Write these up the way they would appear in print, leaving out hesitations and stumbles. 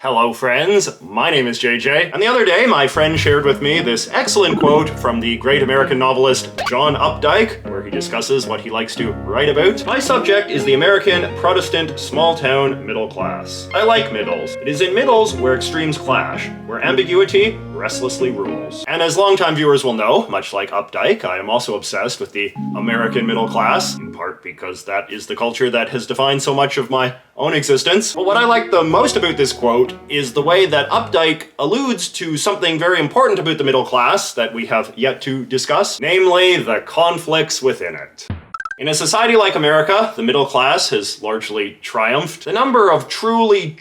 Hello friends, my name is JJ, and the other day my friend shared with me this excellent quote from the great American novelist John Updike, where he discusses what he likes to write about. My subject is the American Protestant small-town middle class. I like middles. It is in middles where extremes clash, where ambiguity restlessly rules. And as longtime viewers will know, much like Updike, I am also obsessed with the American middle class, in part because that is the culture that has defined so much of my own existence. But what I like the most about this quote is the way that Updike alludes to something very important about the middle class that we have yet to discuss, namely the conflicts within it. In a society like America, the middle class has largely triumphed. The number of truly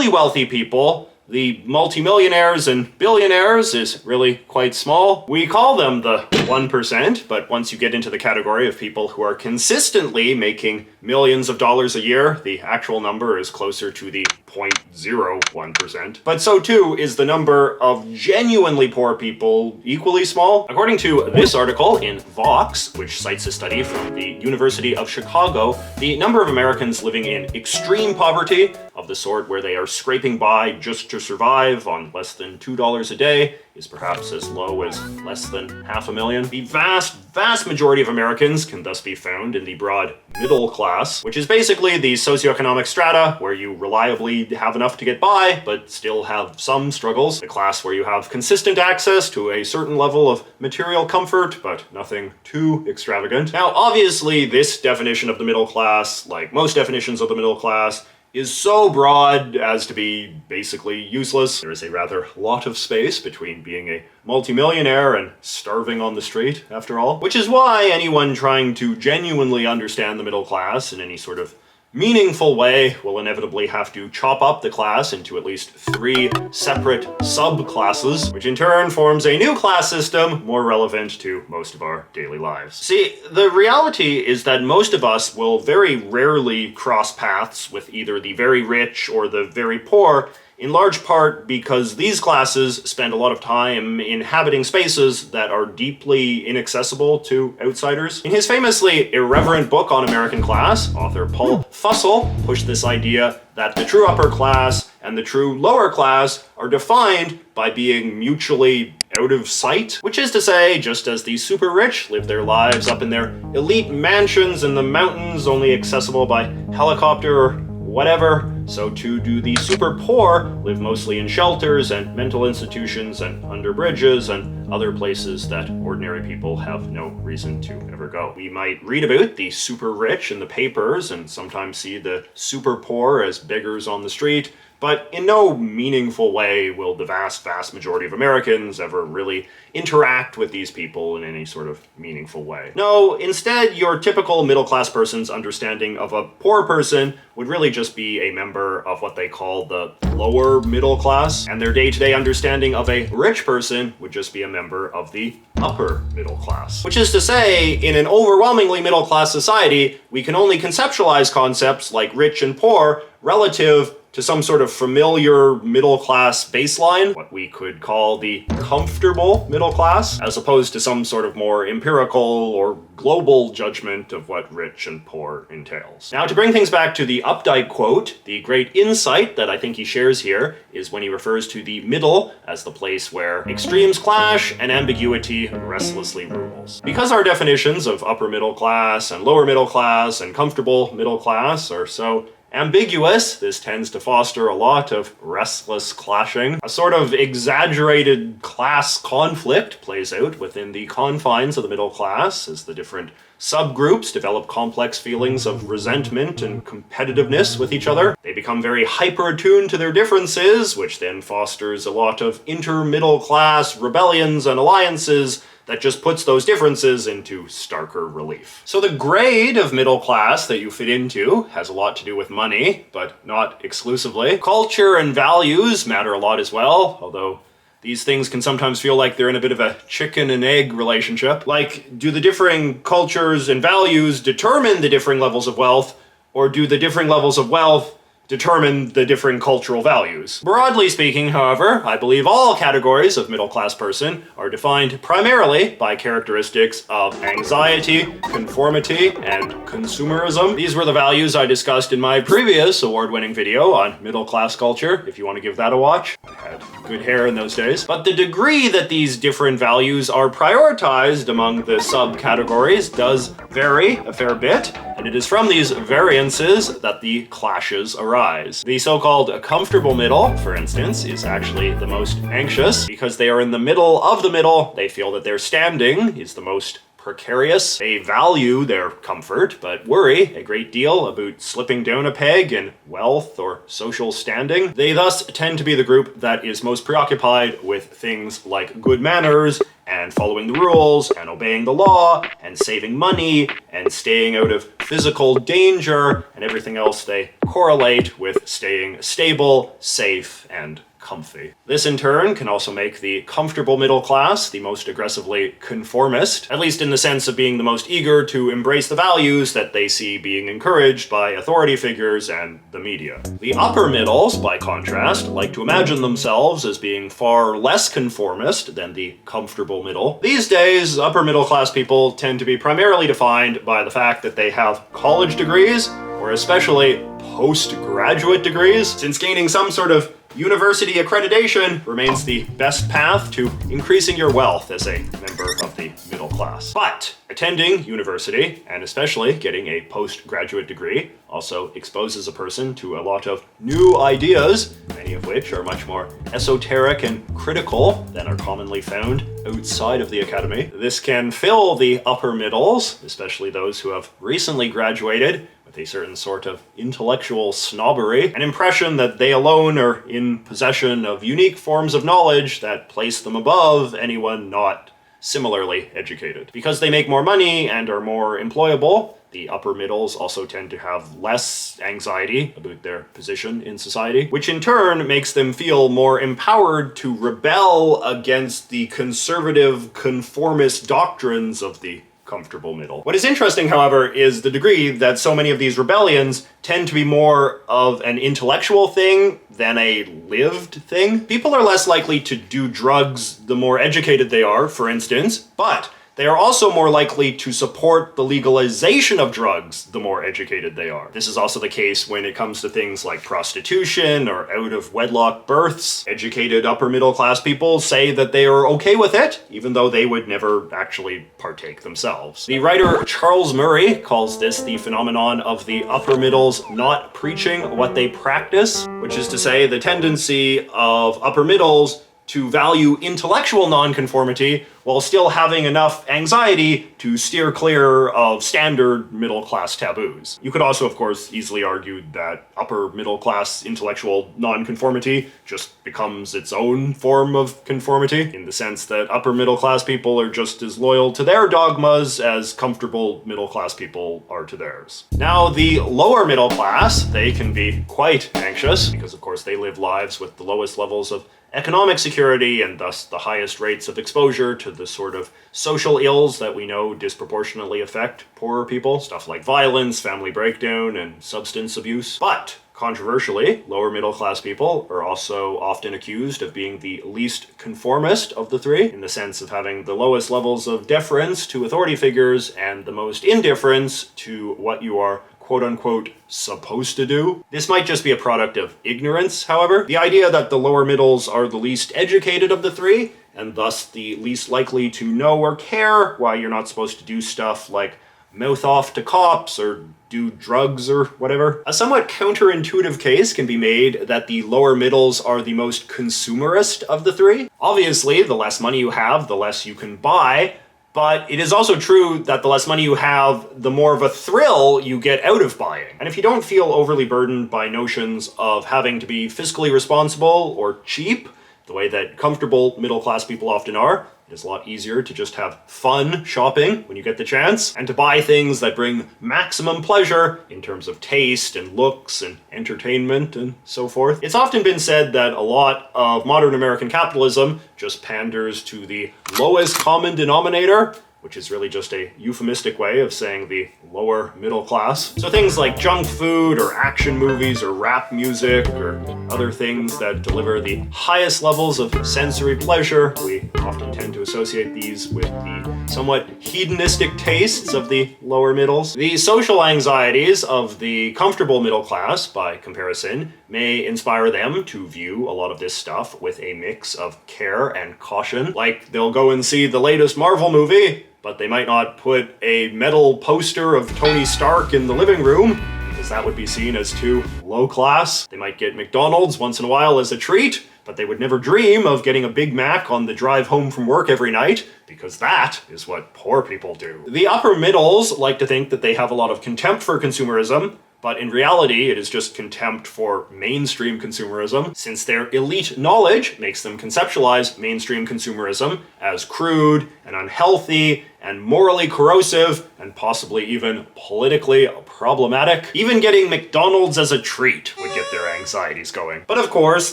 wealthy people, the multimillionaires and billionaires, is really quite small. We call them the 1%, but once you get into the category of people who are consistently making millions of dollars a year, the actual number is closer to the 0.01%. But so too is the number of genuinely poor people equally small. According to this article in Vox, which cites a study from the University of Chicago, the number of Americans living in extreme poverty, of the sort where they are scraping by just to survive on less than $2 a day, is perhaps as low as less than 500,000. The vast majority of Americans can thus be found in the broad middle class, which is basically the socioeconomic strata where you reliably have enough to get by, but still have some struggles. The class where you have consistent access to a certain level of material comfort, but nothing too extravagant. Now, obviously, this definition of the middle class, like most definitions of the middle class, is so broad as to be basically useless. There is a rather lot of space between being a multimillionaire and starving on the street, after all. Which is why anyone trying to genuinely understand the middle class in any sort of meaningful way will inevitably have to chop up the class into at least 3 separate subclasses, which in turn forms a new class system more relevant to most of our daily lives. See, the reality is that most of us will very rarely cross paths with either the very rich or the very poor, in large part because these classes spend a lot of time inhabiting spaces that are deeply inaccessible to outsiders. In his famously irreverent book on American class, author Paul Fussell pushed this idea that the true upper class and the true lower class are defined by being mutually out of sight, which is to say, just as the super rich live their lives up in their elite mansions in the mountains only accessible by helicopter or whatever, so too do the super poor live mostly in shelters and mental institutions and under bridges and other places that ordinary people have no reason to ever go. We might read about the super rich in the papers and sometimes see the super poor as beggars on the street, but in no meaningful way will the vast majority of Americans ever really interact with these people in any sort of meaningful way. No, instead, your typical middle-class person's understanding of a poor person would really just be a member of what they call the lower middle class, and their day-to-day understanding of a rich person would just be a member of the upper middle class. Which is to say, in an overwhelmingly middle-class society, we can only conceptualize concepts like rich and poor relative to some sort of familiar middle-class baseline, what we could call the comfortable middle class, as opposed to some sort of more empirical or global judgment of what rich and poor entails. Now, to bring things back to the Updike quote, the great insight that I think he shares here is when he refers to the middle as the place where extremes clash and ambiguity restlessly rules. Because our definitions of upper middle class and lower middle class and comfortable middle class are so ambiguous, this tends to foster a lot of restless clashing. A sort of exaggerated class conflict plays out within the confines of the middle class as the different subgroups develop complex feelings of resentment and competitiveness with each other. They become very hyper-attuned to their differences, which then fosters a lot of inter-middle class rebellions and alliances that just puts those differences into starker relief. So the grade of middle class that you fit into has a lot to do with money, but not exclusively. Culture and values matter a lot as well, although these things can sometimes feel like they're in a bit of a chicken and egg relationship. Like, do the differing cultures and values determine the differing levels of wealth, or do the differing levels of wealth determine the different cultural values. Broadly speaking, however, I believe all categories of middle-class person are defined primarily by characteristics of anxiety, conformity, and consumerism. These were the values I discussed in my previous award-winning video on middle-class culture, if you want to give that a watch. I had good hair in those days. But the degree that these different values are prioritized among the subcategories does vary a fair bit, and it is from these variances that the clashes arise. The so-called comfortable middle, for instance, is actually the most anxious because they are in the middle of the middle. They feel that their standing is the most precarious. They value their comfort, but worry a great deal about slipping down a peg in wealth or social standing. They thus tend to be the group that is most preoccupied with things like good manners, and following the rules, and obeying the law, and saving money, and staying out of physical danger, and everything else they correlate with staying stable, safe, and comfy. This in turn can also make the comfortable middle class the most aggressively conformist, at least in the sense of being the most eager to embrace the values that they see being encouraged by authority figures and the media. The upper middles, by contrast, like to imagine themselves as being far less conformist than the comfortable middle. These days, upper middle class people tend to be primarily defined by the fact that they have college degrees, or especially postgraduate degrees, since gaining some sort of university accreditation remains the best path to increasing your wealth as a member of the middle class. But attending university, and especially getting a postgraduate degree, also exposes a person to a lot of new ideas, many of which are much more esoteric and critical than are commonly found outside of the academy. This can fill the upper middles, especially those who have recently graduated, with a certain sort of intellectual snobbery, an impression that they alone are in possession of unique forms of knowledge that place them above anyone not similarly educated. Because they make more money and are more employable, the upper middles also tend to have less anxiety about their position in society, which in turn makes them feel more empowered to rebel against the conservative, conformist doctrines of the comfortable middle. What is interesting, however, is the degree that so many of these rebellions tend to be more of an intellectual thing than a lived thing. People are less likely to do drugs the more educated they are, for instance, but they are also more likely to support the legalization of drugs the more educated they are. This is also the case when it comes to things like prostitution or out-of-wedlock births. Educated upper middle class people say that they are okay with it, even though they would never actually partake themselves. The writer Charles Murray calls this the phenomenon of the upper middles not preaching what they practice, which is to say the tendency of upper middles to value intellectual nonconformity while still having enough anxiety to steer clear of standard middle-class taboos. You could also, of course, easily argue that upper middle-class intellectual nonconformity just becomes its own form of conformity, in the sense that upper middle-class people are just as loyal to their dogmas as comfortable middle-class people are to theirs. Now, the lower middle class, they can be quite anxious, because of course they live lives with the lowest levels of economic security and thus the highest rates of exposure to the sort of social ills that we know disproportionately affect poorer people, stuff like violence, family breakdown, and substance abuse. But controversially, lower middle class people are also often accused of being the least conformist of the three, in the sense of having the lowest levels of deference to authority figures and the most indifference to what you are quote-unquote supposed to do. This might just be a product of ignorance, however. The idea that the lower middles are the least educated of the three, and thus the least likely to know or care why you're not supposed to do stuff like mouth off to cops or do drugs or whatever. A somewhat counterintuitive case can be made that the lower middles are the most consumerist of the three. Obviously, the less money you have, the less you can buy, but it is also true that the less money you have, the more of a thrill you get out of buying. And if you don't feel overly burdened by notions of having to be fiscally responsible or cheap, the way that comfortable middle-class people often are, it is a lot easier to just have fun shopping when you get the chance, and to buy things that bring maximum pleasure in terms of taste and looks and entertainment and so forth. It's often been said that a lot of modern American capitalism just panders to the lowest common denominator, which is really just a euphemistic way of saying the lower middle class. So things like junk food or action movies or rap music or other things that deliver the highest levels of sensory pleasure, we often tend to associate these with the somewhat hedonistic tastes of the lower middles. The social anxieties of the comfortable middle class, by comparison, may inspire them to view a lot of this stuff with a mix of care and caution. Like, they'll go and see the latest Marvel movie, but they might not put a metal poster of Tony Stark in the living room, because that would be seen as too low class. They might get McDonald's once in a while as a treat, but they would never dream of getting a Big Mac on the drive home from work every night, because that is what poor people do. The upper middles like to think that they have a lot of contempt for consumerism, but in reality, it is just contempt for mainstream consumerism, since their elite knowledge makes them conceptualize mainstream consumerism as crude and unhealthy and morally corrosive and possibly even politically problematic. Even getting McDonald's as a treat would get their anxieties going. But of course,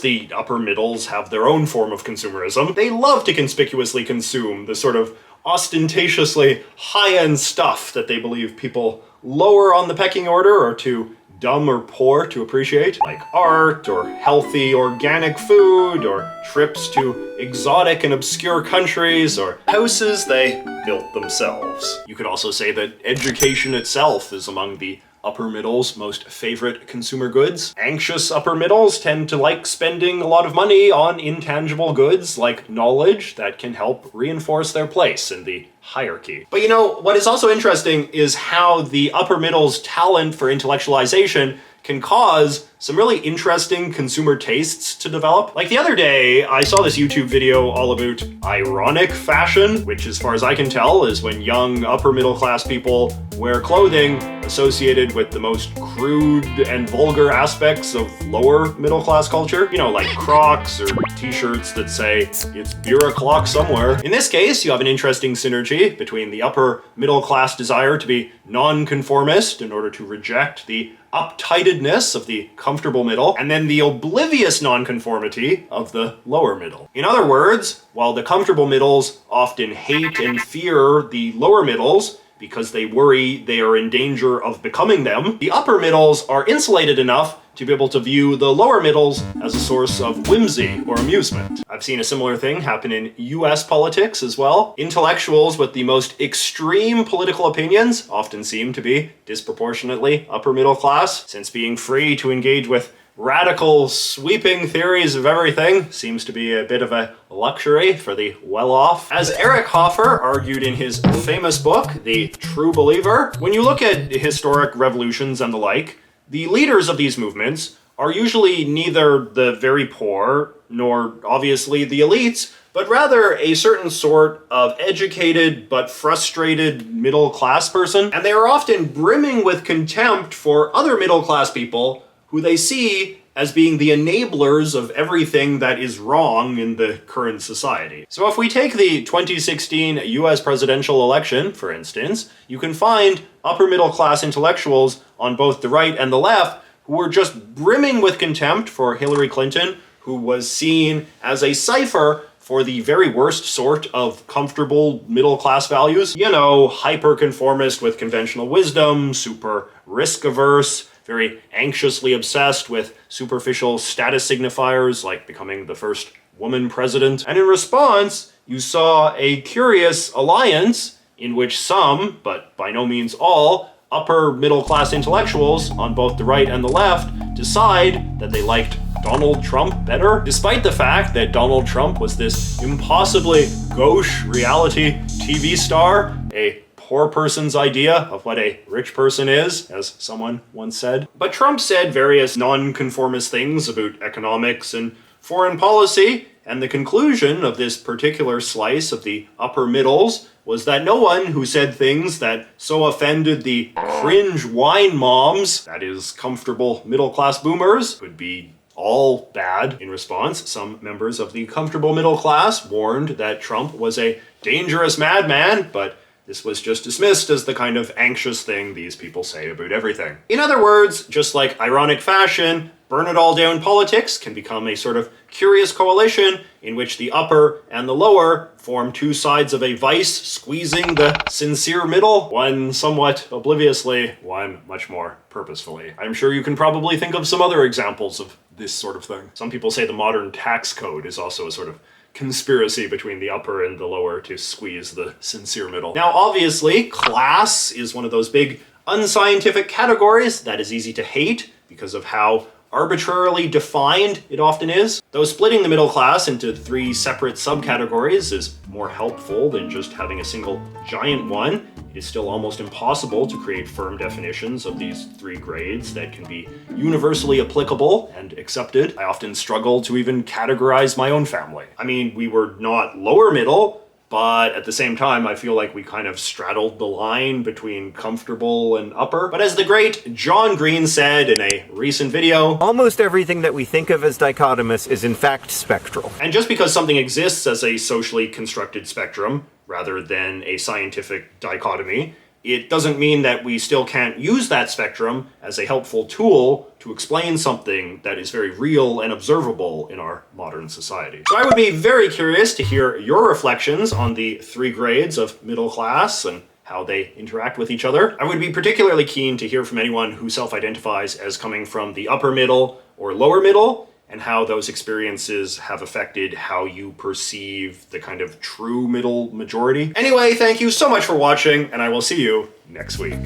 the upper middles have their own form of consumerism. They love to conspicuously consume the sort of ostentatiously high-end stuff that they believe people lower on the pecking order are too dumb or poor to appreciate, like art or healthy organic food or trips to exotic and obscure countries or houses they built themselves. You could also say that education itself is among the upper middles' most favorite consumer goods. Anxious upper middles tend to like spending a lot of money on intangible goods like knowledge that can help reinforce their place in the hierarchy. But you know, what is also interesting is how the upper middle's talent for intellectualization can cause some really interesting consumer tastes to develop. Like the other day, I saw this YouTube video all about ironic fashion, which as far as I can tell is when young upper middle class people wear clothing associated with the most crude and vulgar aspects of lower middle class culture. You know, like Crocs or t-shirts that say, "It's beer o'clock somewhere." In this case, you have an interesting synergy between the upper middle class desire to be non-conformist in order to reject the uptightedness of the comfortable middle, and then the oblivious nonconformity of the lower middle. In other words, while the comfortable middles often hate and fear the lower middles because they worry they are in danger of becoming them, the upper middles are insulated enough to be able to view the lower middles as a source of whimsy or amusement. I've seen a similar thing happen in US politics as well. Intellectuals with the most extreme political opinions often seem to be disproportionately upper middle class, since being free to engage with radical, sweeping theories of everything seems to be a bit of a luxury for the well-off. As Eric Hoffer argued in his famous book, The True Believer, when you look at historic revolutions and the like, the leaders of these movements are usually neither the very poor nor obviously the elites, but rather a certain sort of educated but frustrated middle class person, and they are often brimming with contempt for other middle class people who they see as being the enablers of everything that is wrong in the current society. So if we take the 2016 US presidential election, for instance, you can find upper middle class intellectuals on both the right and the left who were just brimming with contempt for Hillary Clinton, who was seen as a cipher for the very worst sort of comfortable middle class values. You know, hyper-conformist with conventional wisdom, super risk-averse, very anxiously obsessed with superficial status signifiers like becoming the first woman president. And in response, you saw a curious alliance in which some, but by no means all, upper middle class intellectuals on both the right and the left decide that they liked Donald Trump better, despite the fact that Donald Trump was this impossibly gauche reality TV star, a poor person's idea of what a rich person is, as someone once said. But Trump said various non-conformist things about economics and foreign policy, and the conclusion of this particular slice of the upper middles was that no one who said things that so offended the cringe wine moms, that is, comfortable middle-class boomers, could be all bad. In response, some members of the comfortable middle class warned that Trump was a dangerous madman, but this was just dismissed as the kind of anxious thing these people say about everything. In other words, just like ironic fashion, burn it all down politics can become a sort of curious coalition in which the upper and the lower form two sides of a vice squeezing the sincere middle, one somewhat obliviously, one much more purposefully. I'm sure you can probably think of some other examples of this sort of thing. Some people say the modern tax code is also a sort of conspiracy between the upper and the lower to squeeze the sincere middle. Now, obviously, class is one of those big unscientific categories that is easy to hate because of how arbitrarily defined it often is. Though splitting the middle class into three separate subcategories is more helpful than just having a single giant one, it is still almost impossible to create firm definitions of these three grades that can be universally applicable and accepted. I often struggle to even categorize my own family. I mean, we were not lower middle, but at the same time, I feel like we kind of straddled the line between comfortable and upper. But as the great John Green said in a recent video, almost everything that we think of as dichotomous is in fact spectral. And just because something exists as a socially constructed spectrum, rather than a scientific dichotomy, it doesn't mean that we still can't use that spectrum as a helpful tool to explain something that is very real and observable in our modern society. So I would be very curious to hear your reflections on the three grades of middle class and how they interact with each other. I would be particularly keen to hear from anyone who self-identifies as coming from the upper middle or lower middle, and how those experiences have affected how you perceive the kind of true middle majority. Anyway, thank you so much for watching, and I will see you next week.